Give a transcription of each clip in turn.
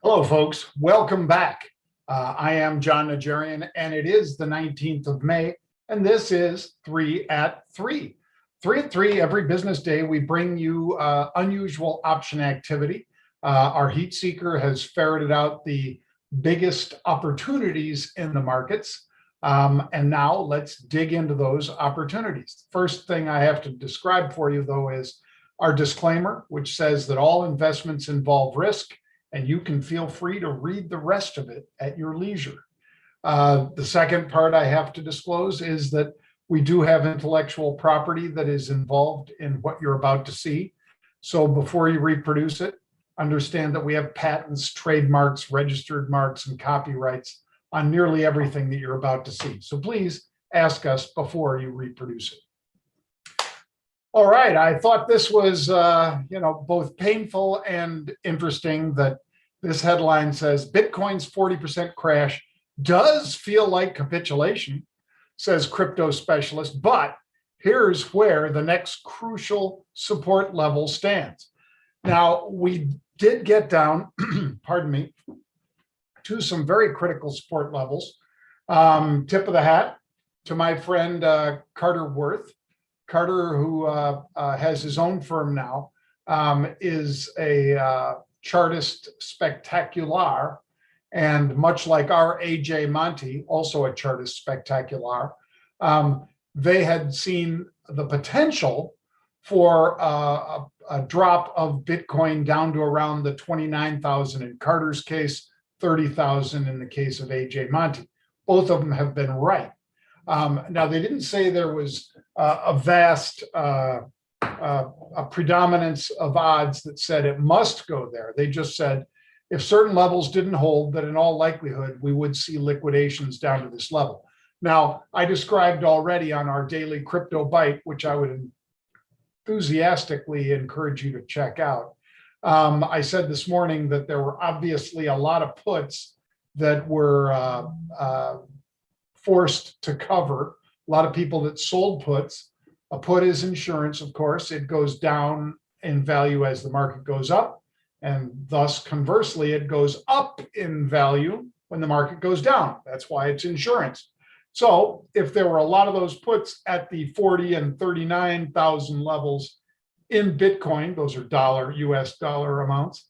Hello, folks. Welcome back. I am Jon Najarian, and it is the 19th of May, and this is 3 at 3. 3 at 3, every business day, we bring you unusual option activity. Our heat seeker has ferreted out the biggest opportunities in the markets. And now let's dig into those opportunities. First thing I have to describe for you, though, is our disclaimer, which says that all investments involve risk, and you can feel free to read the rest of it at your leisure. The second part I have to disclose is that we do have intellectual property that is involved in what you're about to see. So before you reproduce it, understand that we have patents, trademarks, registered marks, and copyrights on nearly everything that you're about to see. So please ask us before you reproduce it. All right, I thought this was both painful and interesting that this headline says Bitcoin's 40% crash does feel like capitulation, says crypto specialist, but here's where the next crucial support level stands. Now, we did get down, pardon me, to some very critical support levels. Tip of the hat to my friend Carter Worth. Carter, who has his own firm now, is a chartist spectacular, and much like our AJ Monty, also a chartist spectacular, they had seen the potential for a drop of Bitcoin down to around the 29,000 in Carter's case, 30,000 in the case of AJ Monty. Both of them have been right. Now, they didn't say there was a vast a predominance of odds that said it must go there. They just said if certain levels didn't hold, that in all likelihood, we would see liquidations down to this level. Now, I described already on our daily crypto bite, which I would enthusiastically encourage you to check out. I said this morning that there were obviously a lot of puts that were forced to cover. A lot of people that sold puts. A put is insurance, of course. It goes down in value as the market goes up, and thus conversely, it goes up in value when the market goes down. That's why it's insurance. So if there were a lot of those puts at the 40 and 39,000 levels in Bitcoin, those are US dollar amounts,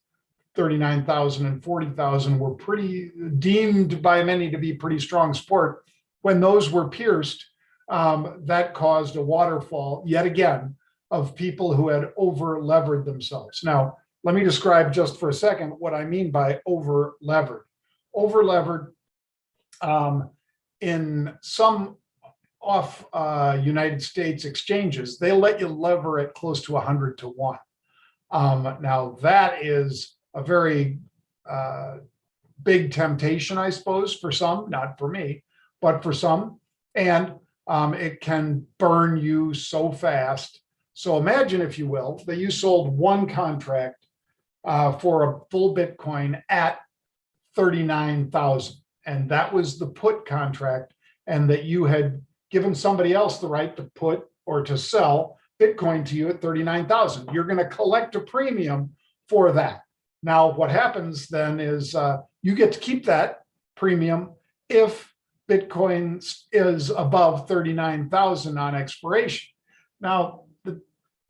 39,000 and 40,000 were pretty deemed by many to be pretty strong support. When those were pierced, that caused a waterfall yet again of people who had over levered themselves. Now, let me describe just for a second what I mean by over levered. Over levered in some United States exchanges, they let you lever it close to 100 to 1. Now, that is a very big temptation, I suppose, for some, not for me, but for some. And it can burn you so fast. So imagine, if you will, that you sold one contract for a full Bitcoin at 39,000. And that was the put contract, and that you had given somebody else the right to put or to sell Bitcoin to you at 39,000. You're going to collect a premium for that. Now, what happens then is you get to keep that premium if Bitcoin is above 39,000 on expiration. Now,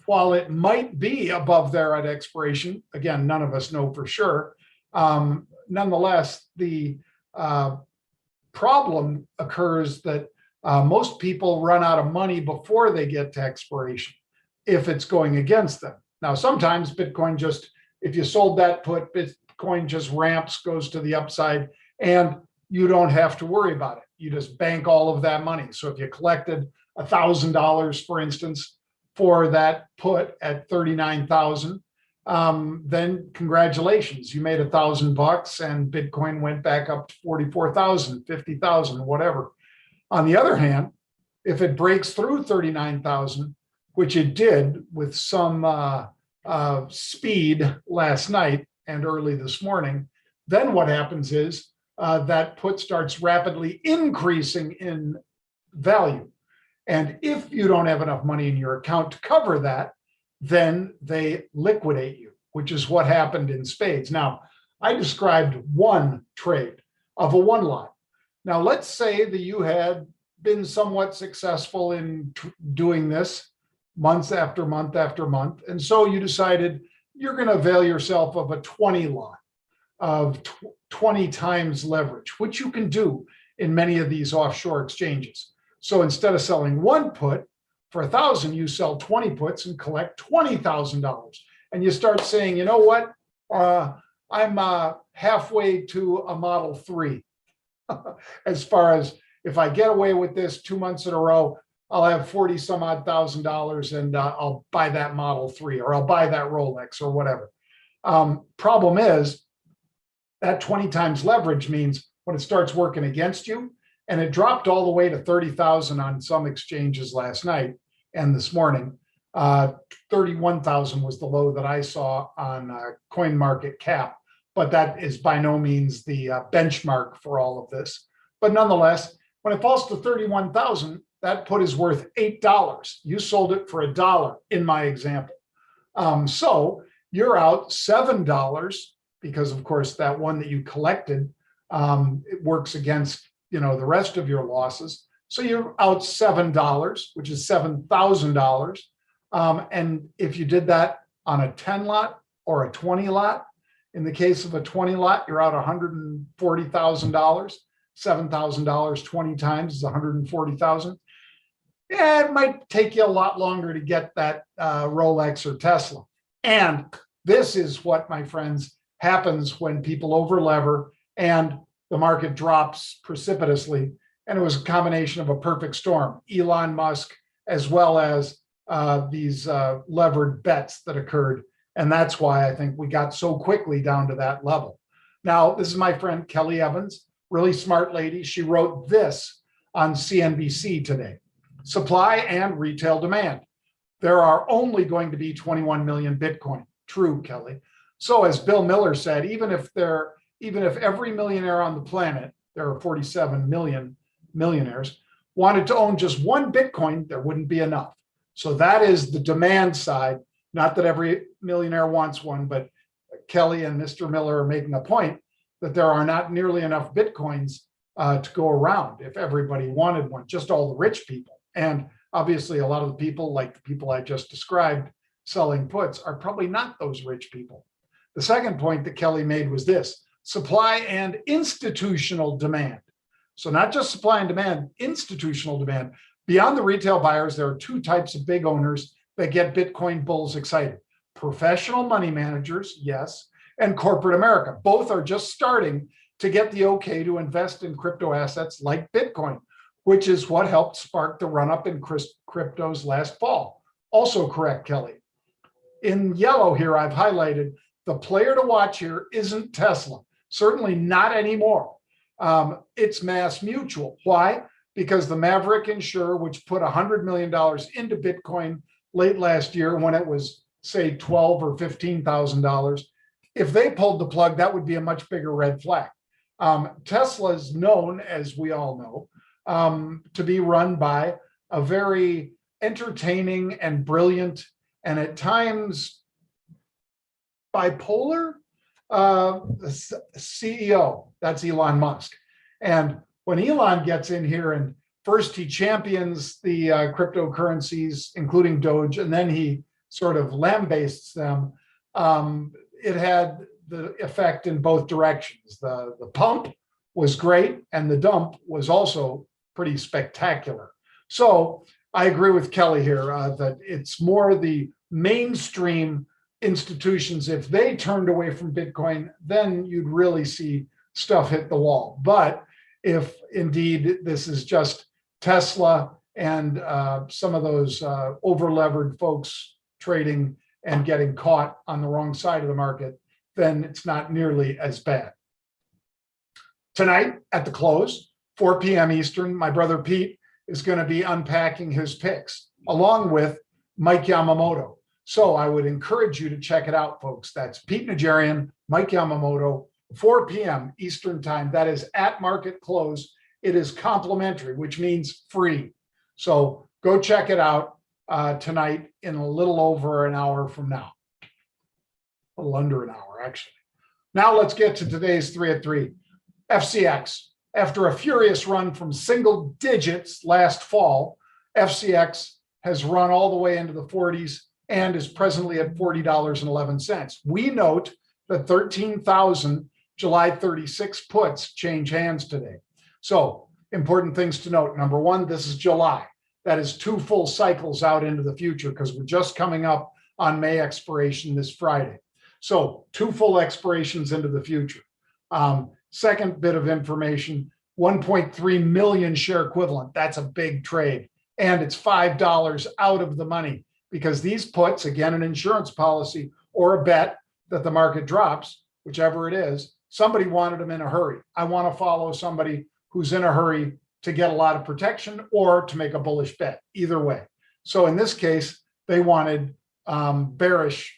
while it might be above there at expiration, again, none of us know for sure, nonetheless, the problem occurs that most people run out of money before they get to expiration if it's going against them. Now, sometimes Bitcoin just, if you sold that put, Bitcoin just ramps, goes to the upside, and you don't have to worry about it. You just bank all of that money. So if you collected $1,000, for instance, for that put at 39,000, then congratulations, you made $1,000 and Bitcoin went back up to 44,000, 50,000, whatever. On the other hand, if it breaks through 39,000, which it did with some speed last night and early this morning, then what happens is that put starts rapidly increasing in value. And if you don't have enough money in your account to cover that, then they liquidate you, which is what happened in spades. Now, I described one trade of a one lot. Now, let's say that you had been somewhat successful in doing this months after month after month. And so you decided you're going to avail yourself of a 20 lot of 20 times leverage, which you can do in many of these offshore exchanges. So instead of selling one put for 1,000, you sell 20 puts and collect $20,000. And you start saying, you know what? I'm halfway to a Model 3. As far as if I get away with this 2 months in a row, I'll have 40 some odd $1,000 and I'll buy that Model 3 or I'll buy that Rolex or whatever. Problem is that 20 times leverage means when it starts working against you, and it dropped all the way to 30,000 on some exchanges last night and this morning. 31,000 was the low that I saw on CoinMarketCap, but that is by no means the benchmark for all of this. But nonetheless, when it falls to 31,000, that put is worth $8. You sold it for $1 in my example. So you're out $7 because, of course, that one that you collected, it works against the rest of your losses. So you're out $7, which is $7,000. And if you did that on a 10 lot or a 20 lot, in the case of a 20 lot, you're out $140,000. $7,000 20 times is 140,000. Yeah, it might take you a lot longer to get that Rolex or Tesla. And this is what, my friends, happens when people overlever and the market drops precipitously. And it was a combination of a perfect storm, Elon Musk, as well as these levered bets that occurred. And that's why I think we got so quickly down to that level. Now, this is my friend Kelly Evans, really smart lady. She wrote this on CNBC today. Supply and retail demand. There are only going to be 21 million Bitcoin. True, Kelly. So as Bill Miller said, even if every millionaire on the planet, there are 47 million millionaires, wanted to own just one Bitcoin, there wouldn't be enough. So that is the demand side. Not that every millionaire wants one, but Kelly and Mr. Miller are making a point that there are not nearly enough Bitcoins to go around if everybody wanted one, just all the rich people. And obviously a lot of the people, like the people I just described selling puts, are probably not those rich people. The second point that Kelly made was this: supply and institutional demand. So not just supply and demand, institutional demand. Beyond the retail buyers, there are two types of big owners that get Bitcoin bulls excited. Professional money managers, yes, and corporate America. Both are just starting to get the okay to invest in crypto assets like Bitcoin, which is what helped spark the run-up in cryptos last fall. Also correct, Kelly. In yellow here, I've highlighted the player to watch here isn't Tesla. Certainly not anymore. It's Mass Mutual. Why? Because the Maverick insurer, which put $100 million into Bitcoin late last year when it was, say, $12,000 or $15,000, if they pulled the plug, that would be a much bigger red flag. Tesla is known, as we all know, to be run by a very entertaining and brilliant and at times bipolar CEO. That's Elon Musk. And when Elon gets in here and first he champions the cryptocurrencies, including Doge, and then he sort of lambastes them, it had the effect in both directions. The pump was great, and the dump was also pretty spectacular. So I agree with Kelly here that it's more the mainstream institutions. If they turned away from Bitcoin, then you'd really see stuff hit the wall. But if indeed this is just Tesla and some of those over-levered folks trading and getting caught on the wrong side of the market, then it's not nearly as bad. Tonight at the close, 4 p.m. Eastern, my brother Pete is going to be unpacking his picks along with Mike Yamamoto. So I would encourage you to check it out, folks. That's Pete Najarian, Mike Yamamoto, 4 p.m. Eastern time. That is at market close. It is complimentary, which means free. So go check it out tonight in a little over an hour from now. A little under an hour, actually. Now let's get to today's 3 at 3. FCX. After a furious run from single digits last fall, FCX has run all the way into the 40s and is presently at $40.11. We note that 13,000 July 36 puts change hands today. So important things to note. Number one, this is July. That is 2 full cycles out into the future because we're just coming up on May expiration this Friday. So 2 full expirations into the future. Second bit of information, 1.3 million share equivalent. That's a big trade. And it's $5 out of the money because these puts, again, an insurance policy or a bet that the market drops, whichever it is, somebody wanted them in a hurry. I want to follow somebody who's in a hurry to get a lot of protection or to make a bullish bet, either way. So in this case, they wanted bearish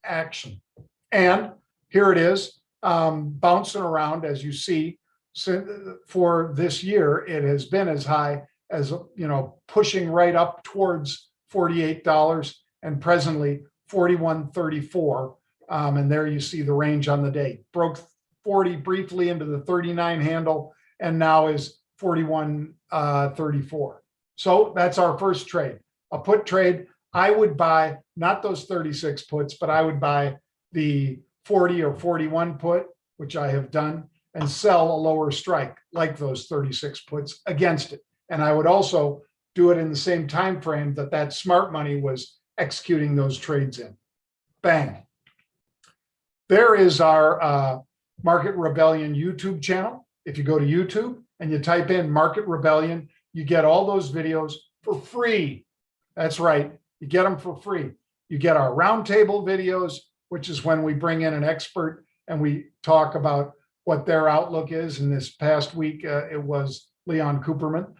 action. And here it is, bouncing around, as you see. So for this year, it has been as high as, pushing right up towards $48 and presently $41.34. And there you see the range on the day. Broke 40 briefly into the 39 handle and now is 41.34. So that's our first trade. A put trade. I would buy not those 36 puts, but I would buy the 40 or 41 put, which I have done, and sell a lower strike like those 36 puts against it. And I would also do it in the same time frame that smart money was executing those trades in. Bang. There is our Market Rebellion YouTube channel. If you go to YouTube and you type in Market Rebellion, you get all those videos for free. That's right. You get them for free. You get our roundtable videos, which is when we bring in an expert and we talk about what their outlook is. In this past week, it was Leon Cooperman.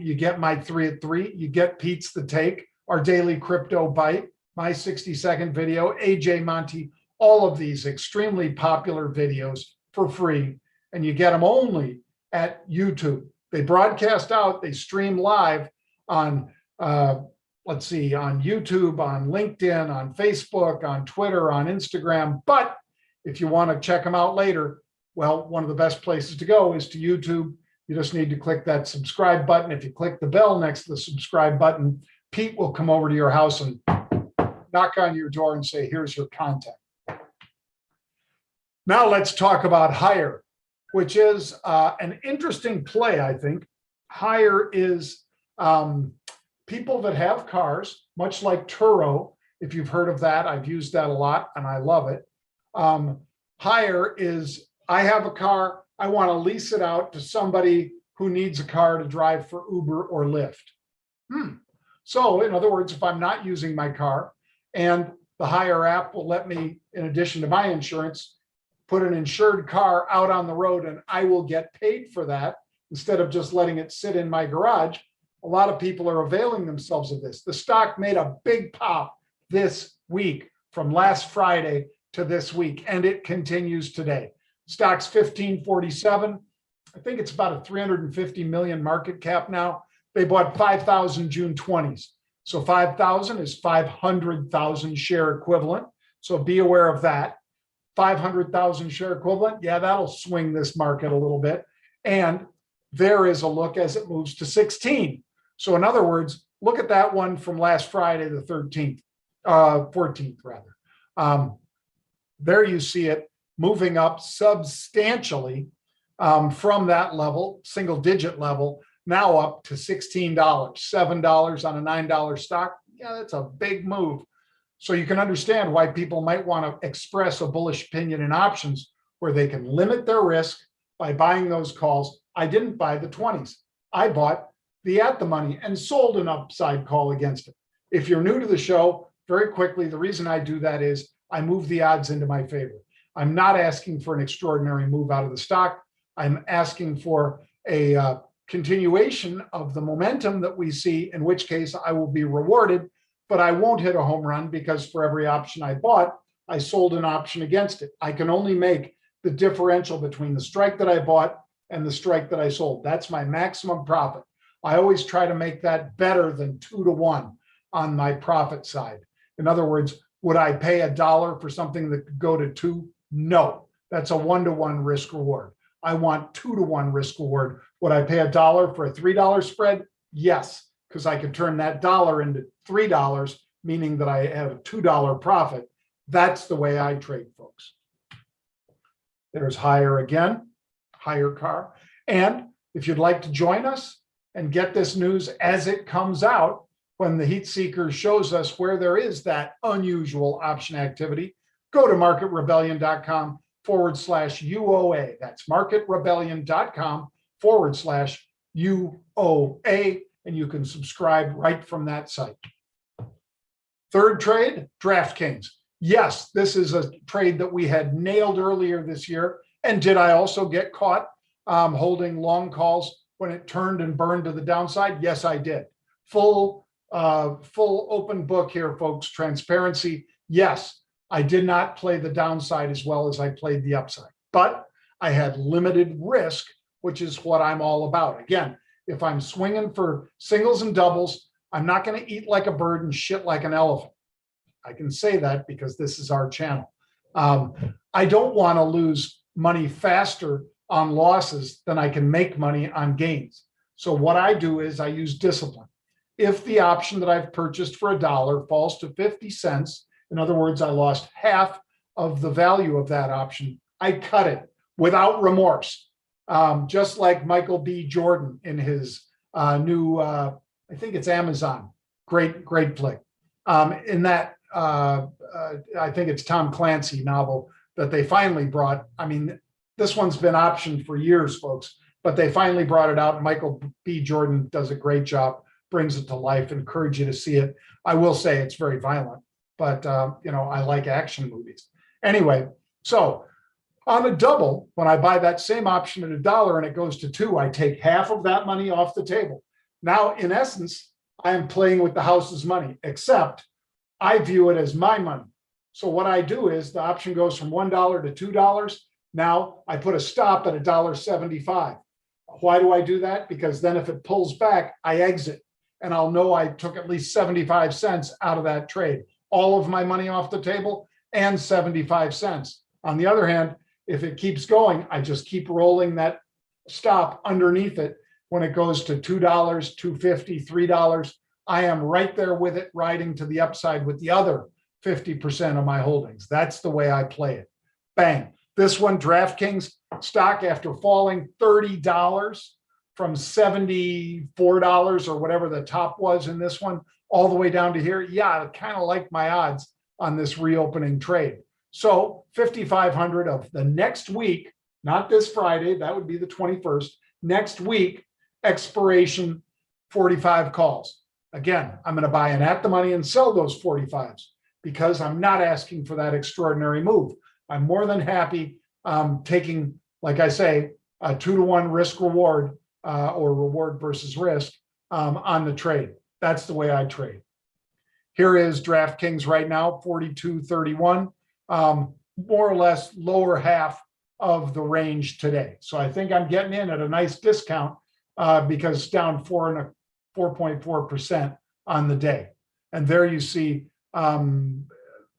You get my 3 at 3. You get Pete's The Take, our daily crypto bite, my 60-second video, AJ Monty, all of these extremely popular videos for free. And you get them only at YouTube. They broadcast out, they stream live on, on YouTube, on LinkedIn, on Facebook, on Twitter, on Instagram. But if you want to check them out later, well, one of the best places to go is to YouTube. You just need to click that subscribe button. If you click the bell next to the subscribe button, Pete will come over to your house and knock on your door and say, here's your contact. Now let's talk about HYRE, which is an interesting play, I think. HYRE is people that have cars, much like Turo. If you've heard of that, I've used that a lot and I love it. HYRE is, I have a car, I want to lease it out to somebody who needs a car to drive for Uber or Lyft. So in other words, if I'm not using my car and the HYRE app will let me, in addition to my insurance, put an insured car out on the road and I will get paid for that instead of just letting it sit in my garage. A lot of people are availing themselves of this. The stock made a big pop this week from last Friday to this week, and it continues today. Stock's 1547. I think it's about a 350 million market cap now. They bought 5,000 June 20s. So 5,000 is 500,000 share equivalent. So be aware of that. 500,000 share equivalent. Yeah, that'll swing this market a little bit. And there is a look as it moves to 16. So in other words, look at that one from last Friday, the 14th rather. There you see it moving up substantially from that level, single digit level, now up to $16, $7 on a $9 stock. Yeah, that's a big move. So you can understand why people might want to express a bullish opinion in options where they can limit their risk by buying those calls. I didn't buy the 20s. I bought the at the money and sold an upside call against it. If you're new to the show, very quickly, the reason I do that is I move the odds into my favor. I'm not asking for an extraordinary move out of the stock. I'm asking for a continuation of the momentum that we see, in which case I will be rewarded, but I won't hit a home run because for every option I bought, I sold an option against it. I can only make the differential between the strike that I bought and the strike that I sold. That's my maximum profit. I always try to make that better than 2 to 1 on my profit side. In other words, would I pay $1 for something that could go to 2? No, That's a 1-to-1 risk reward. I want 2-to-1 risk reward. Would I pay $1 for a $3 spread? Yes, because I could turn that dollar into $3, meaning that I have a $2 profit. That's the way I trade, folks. There's HYRE again, HYRE. And if you'd like to join us and get this news as it comes out, when the heat seeker shows us where there is that unusual option activity, go to marketrebellion.com/UOA. That's marketrebellion.com/UOA, and you can subscribe right from that site. Third trade, DraftKings. Yes, this is a trade that we had nailed earlier this year. And did I also get caught holding long calls when it turned and burned to the downside? Yes, I did. Full open book here, folks. Transparency. Yes, I did not play the downside as well as I played the upside, but I had limited risk, which is what I'm all about. Again, if I'm swinging for singles and doubles, I'm not going to eat like a bird and shit like an elephant. I can say that because this is our channel. I don't want to lose money faster on losses than I can make money on gains. So what I do is I use discipline. If the option that I've purchased for $1 falls to 50 cents, in other words, I lost half of the value of that option, I cut it without remorse. Just like Michael B. Jordan in his new, I think it's Amazon, great flick. In that, I think it's Tom Clancy novel that they finally brought. I mean, this one's been optioned for years, folks, but they finally brought it out. Michael B. Jordan does a great job, brings it to life. Encourage you to see it. I will say it's very violent, but I like action movies. Anyway, so on a double, when I buy that same option at $1 and it goes to 2, I take half of that money off the table. Now, in essence, I am playing with the house's money, except I view it as my money. So what I do is the option goes from $1 to $2. Now I put a stop at $1.75. Why do I do that? Because then if it pulls back, I exit and I'll know I took at least 75 cents out of that trade. All of my money off the table and 75 cents. On the other hand, if it keeps going, I just keep rolling that stop underneath it. When it goes to $2, $2.50, $3, I am right there with it, riding to the upside with the other 50% of my holdings. That's the way I play it. Bang. This one, DraftKings stock, after falling $30 from $74 or whatever the top was in this one, all the way down to here. Yeah, I kind of like my odds on this reopening trade. So 5,500 of the next week, not this Friday, that would be the 21st, next week, expiration 45 calls. Again, I'm going to buy in at the money and sell those 45s because I'm not asking for that extraordinary move. I'm more than happy taking, like I say, a 2-to-1 risk reward or reward versus risk on the trade. That's the way I trade. Here is DraftKings right now, 42.31, more or less lower half of the range today. So I think I'm getting in at a nice discount because it's down 4.4% on the day. And there you see the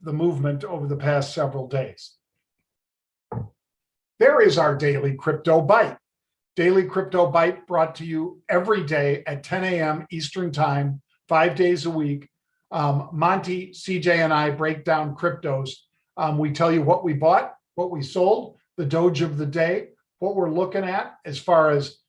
movement over the past several days. There is our daily crypto bite. Daily crypto bite brought to you every day at 10 a.m. Eastern time, 5 days a week. Monty, CJ, and I break down cryptos. We tell you what we bought, what we sold, the Doge of the day, what we're looking at as far as,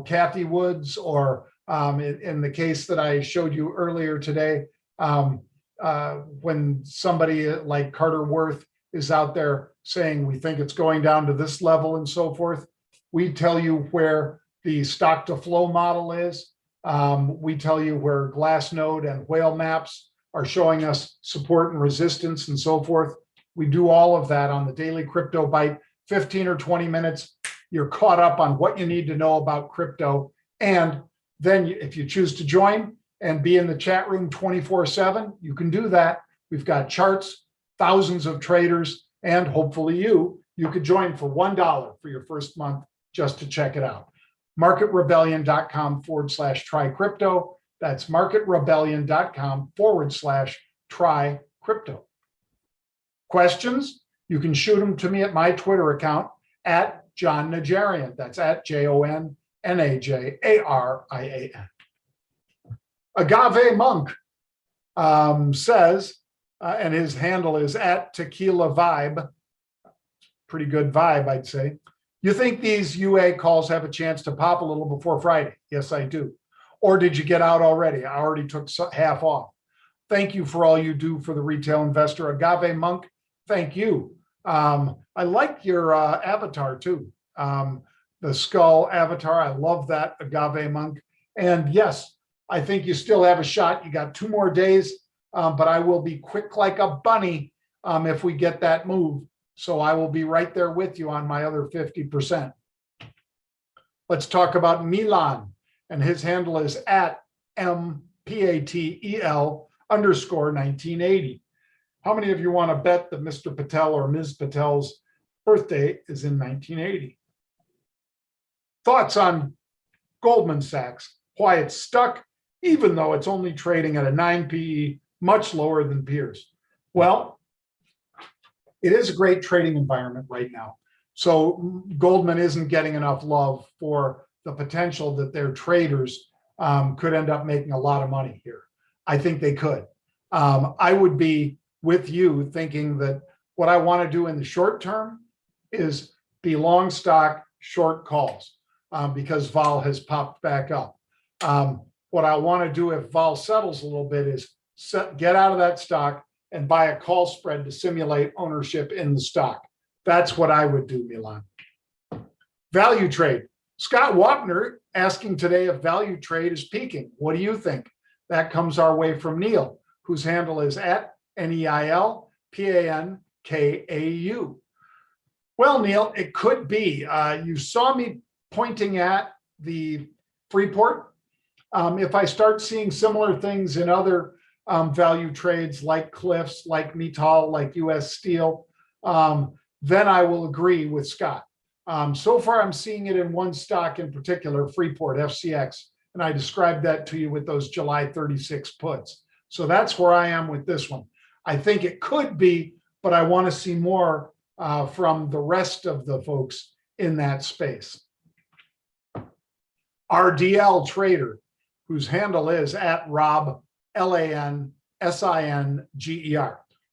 Kathy Woods, or in the case that I showed you earlier today, when somebody like Carter Worth is out there saying we think it's going down to this level and so forth, we tell you where the stock to flow model is. We tell you where Glassnode and Whale Maps are showing us support and resistance and so forth. We do all of that on the Daily Crypto Bite, 15 or 20 minutes. You're caught up on what you need to know about crypto. And then if you choose to join and be in the chat room 24/7, you can do that. We've got charts, thousands of traders, and hopefully you could join for $1 for your first month just to check it out. marketrebellion.com/try crypto. That's marketrebellion.com/try crypto. Questions? You can shoot them to me at my Twitter account at Jon Najarian. That's at JONNAJARIAN. Agave Monk says, and his handle is at Tequila Vibe. Pretty good vibe, I'd say. You think these UA calls have a chance to pop a little before Friday? Yes, I do. Or did you get out already? I already took half off. Thank you for all you do for the retail investor. Agave Monk, thank you. I like your avatar too. The skull avatar, I love that, Agave Monk. And yes, I think you still have a shot. You got 2 more days, but I will be quick like a bunny if we get that move. So I will be right there with you on my other 50%. Let's talk about Milan, and his handle is at MPATEL_1980. How many of you want to bet that Mr. Patel or Ms. Patel's birthday is in 1980? Thoughts on Goldman Sachs, why it's stuck, even though it's only trading at a 9 PE, much lower than peers? Well, it is a great trading environment right now. So Goldman isn't getting enough love for the potential that their traders could end up making a lot of money here. I think they could. I would be with you thinking that what I want to do in the short term is be long stock, short calls, because vol has popped back up. What I want to do if vol settles a little bit is get out of that stock and buy a call spread to simulate ownership in the stock. That's what I would do, Milan. Value trade. Scott Wapner asking today if value trade is peaking. What do you think? That comes our way from Neil, whose handle is at NEILPANKAU. Well, Neil, it could be. You saw me pointing at the Freeport. If I start seeing similar things in other value trades like Cliffs, like Mittal, like US Steel, then I will agree with Scott. So far, I'm seeing it in one stock in particular, Freeport, FCX, and I described that to you with those July 36 puts. So that's where I am with this one. I think it could be, but I want to see more from the rest of the folks in that space. RDL Trader, whose handle is at Rob LANSINGER.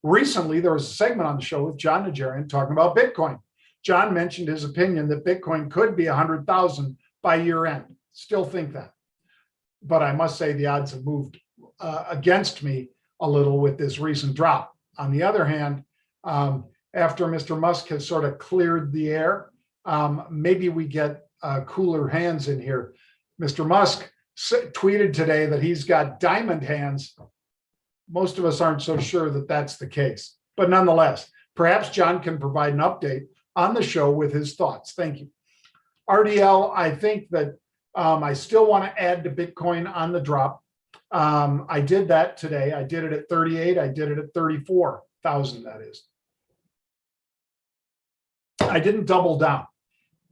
Recently, there was a segment on the show with Jon Najarian talking about Bitcoin. John mentioned his opinion that Bitcoin could be 100,000 by year end. Still think that. But I must say the odds have moved against me a little with this recent drop. On the other hand, after Mr. Musk has sort of cleared the air, maybe we get cooler hands in here. Mr. Musk tweeted today that he's got diamond hands. Most of us aren't so sure that that's the case, but nonetheless, perhaps John can provide an update on the show with his thoughts. Thank you. RDL, I think that I still want to add to Bitcoin on the drop. I did that today. I did it at 38. I did it at 34,000, that is. I didn't double down.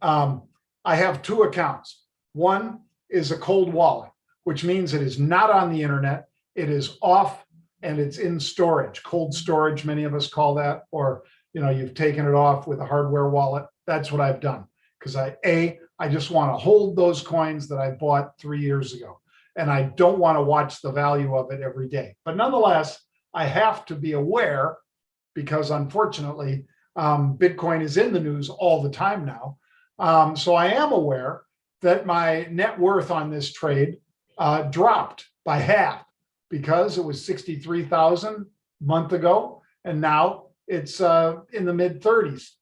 I have 2 accounts. One is a cold wallet, which means it is not on the internet. It is off and it's in storage, cold storage, many of us call that, or you've taken it off with a hardware wallet. That's what I've done because I just want to hold those coins that I bought 3 years ago, and I don't want to watch the value of it every day. But nonetheless, I have to be aware because unfortunately, Bitcoin is in the news all the time now. So I am aware that my net worth on this trade dropped by half because it was 63,000 a month ago, and now it's in the mid 30s.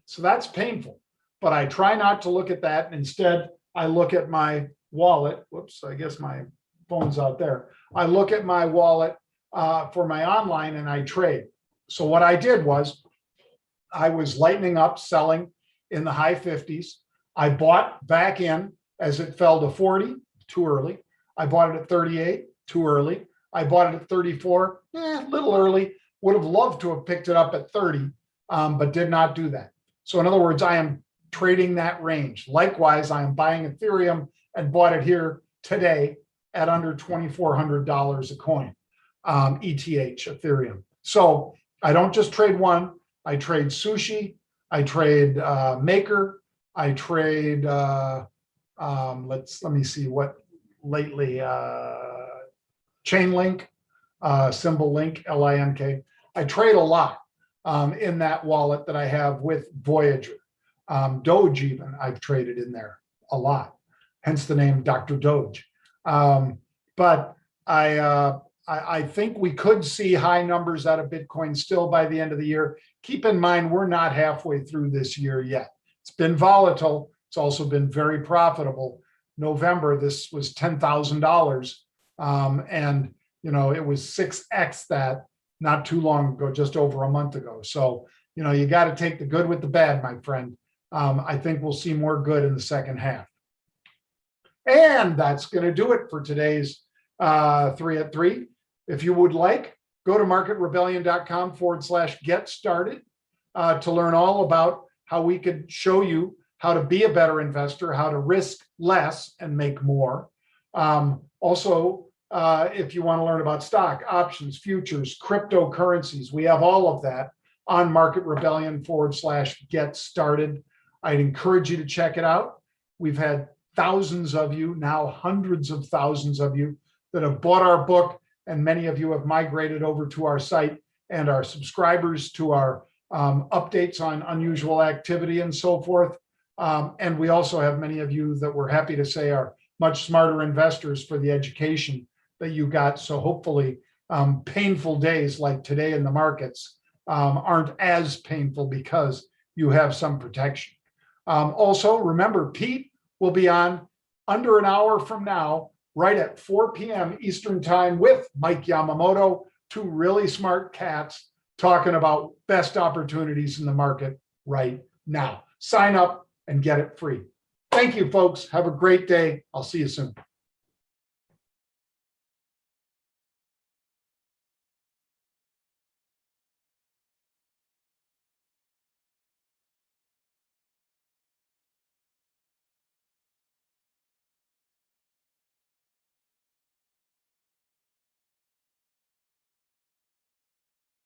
So that's painful, but I try not to look at that. Instead, I look at my wallet. Whoops, I guess my phone's out there. I look at my wallet for my online and I trade. So what I did was I was lightening up, selling in the high 50s. I bought back in as it fell to 40, too early. I bought it at 38, too early. I bought it at 34, a little early. Would have loved to have picked it up at 30, but did not do that. So in other words, I am trading that range. Likewise, I am buying Ethereum and bought it here today at under $2,400 a coin, ETH, Ethereum. So I don't just trade one. I trade sushi. I trade Maker. I trade, let me see what lately, Chainlink, symbol link, LINK. I trade a lot in that wallet that I have with Voyager. Doge even, I've traded in there a lot, hence the name Dr. Doge. But I think we could see high numbers out of Bitcoin still by the end of the year. Keep in mind, we're not halfway through this year yet. It's been volatile. It's also been very profitable. November, this was $10,000. And, it was 6X that not too long ago, just over a month ago. So, you got to take the good with the bad, my friend. I think we'll see more good in the second half. And that's going to do it for today's 3 at 3. If you would like, go to marketrebellion.com/get started to learn all about how we could show you how to be a better investor, how to risk less and make more. Also, if you want to learn about stock, options, futures, cryptocurrencies, we have all of that on marketrebellion.com/get started. I'd encourage you to check it out. We've had thousands of you, now hundreds of thousands of you that have bought our book, and many of you have migrated over to our site and are subscribers to our updates on unusual activity and so forth. And we also have many of you that we're happy to say are much smarter investors for the education that you got. So hopefully painful days like today in the markets aren't as painful because you have some protection. Also, remember, Pete will be on under an hour from now, right at 4 p.m. Eastern time with Mike Yamamoto, two really smart cats talking about best opportunities in the market right now. Sign up and get it free. Thank you, folks. Have a great day. I'll see you soon.